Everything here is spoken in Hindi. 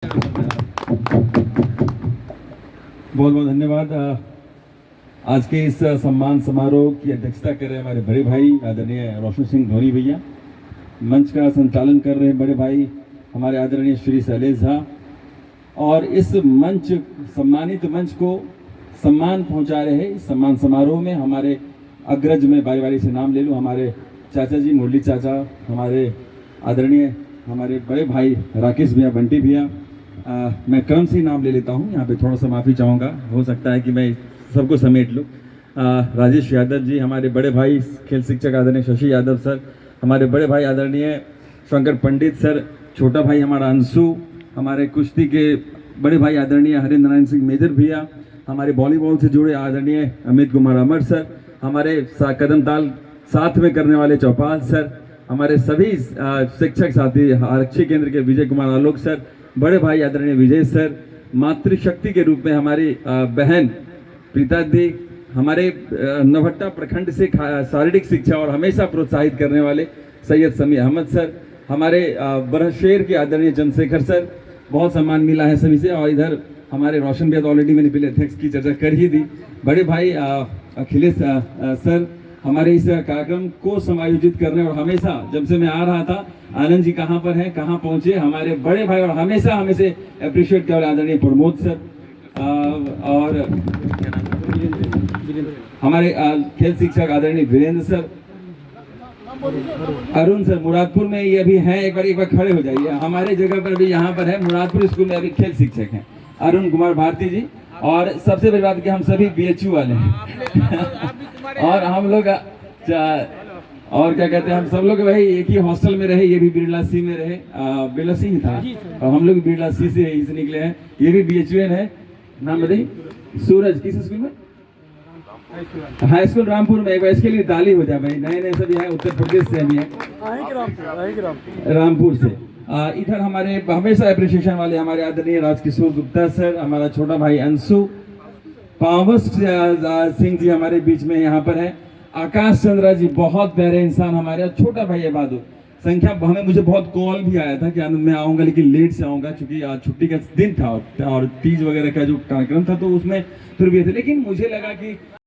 बहुत बहुत धन्यवाद। आज के इस सम्मान समारोह की अध्यक्षता कर रहे हमारे बड़े भाई आदरणीय रोशन सिंह धोनी भैया। मंच का संचालन कर रहे बड़े भाई हमारे आदरणीय श्री शैलेश झा। और इस मंच सम्मानित मंच को सम्मान पहुंचा रहे इस सम्मान समारोह में हमारे अग्रज में बारी बारी से नाम ले लूँ, हमारे चाचा जी मुरली चाचा, हमारे आदरणीय हमारे बड़े भाई राकेश भैया, बंटी भैया। मैं क्रम से ही नाम ले लेता हूँ, यहाँ पे थोड़ा सा माफ़ी चाहूँगा, हो सकता है कि मैं सबको समेट लूँ। राजेश यादव जी, हमारे बड़े भाई खेल शिक्षक आदरणीय शशि यादव सर, हमारे बड़े भाई आदरणीय शंकर पंडित सर, छोटा भाई हमारा अंशु, हमारे कुश्ती के बड़े भाई आदरणीय हरेंद्र नारायण सिंह मेजर भैया, हमारे वॉलीबॉल से जुड़े आदरणीय अमित कुमार अमर सर, हमारे कदम ताल साथ में करने वाले चौपाल सर, हमारे सभी शिक्षक साथी, आरक्षी केंद्र के विजय कुमार आलोक सर, बड़े भाई आदरणीय विजय सर, मातृशक्ति के रूप में हमारी बहन प्रीता दी, हमारे नवहट्टा प्रखंड से शारीरिक शिक्षा और हमेशा प्रोत्साहित करने वाले सैयद समी अहमद सर, हमारे बरहशेर के आदरणीय चंद्रशेखर सर, बहुत सम्मान मिला है सभी से। और इधर हमारे रोशन भैया, ऑलरेडी मैंने पहले अध्यक्ष की चर्चा कर ही दी। बड़े भाई अखिलेश सर, हमारे इस कार्यक्रम को समायोजित करने और हमेशा जब से मैं आ रहा था, आनंद जी कहाँ पर हैं, कहाँ पहुँचे, हमारे बड़े भाई और हमेशा हमें से अप्रिशिएट कर आदरणीय प्रमोद सर, और हमारे खेल शिक्षक आदरणीय वीरेंद्र सर, अरुण सर मुरादपुर में ये अभी हैं, एक बार खड़े हो जाइए, हमारे जगह पर भी यहाँ पर है, मुरादपुर स्कूल में अभी खेल शिक्षक हैं अरुण कुमार भारती जी। और सबसे बड़ी बात कि हम सभी बीएचयू वाले हैं और हम लोग और क्या कहते हैं, हम सब लोग भाई एक ही हॉस्टल में रहे, ये भी बिरला सी में रहे, बिरला सी ही था और हम लोग बिरला सी से निकले हैं। ये भी बीएचयू है, नाम बताइए। सूरज किस स्कूल में? हाई स्कूल रामपुर में। एक बार इसके लिए ताली हो जाए भाई, नए नए सभी हैं, उत्तर प्रदेश से भी हैं, रामपुर से। इधर हमारे हमेशा अप्रिशिएशन वाले हमारे आदरणीय राजकिशोर गुप्ता सर, हमारा छोटा भाई अंशु, पावस सिंह जी हमारे बीच में यहाँ पर है, आकाश चंद्रा जी बहुत प्यारे इंसान हमारे, और छोटा भाई है बहादुर। संख्या हमें मुझे बहुत कॉल भी आया था कि आनंद मैं आऊँगा लेकिन लेट से आऊँगा क्योंकि आज छुट्टी का दिन था और तीज वगैरह का जो कार्यक्रम था तो उसमें फिर भी थे, लेकिन मुझे लगा कि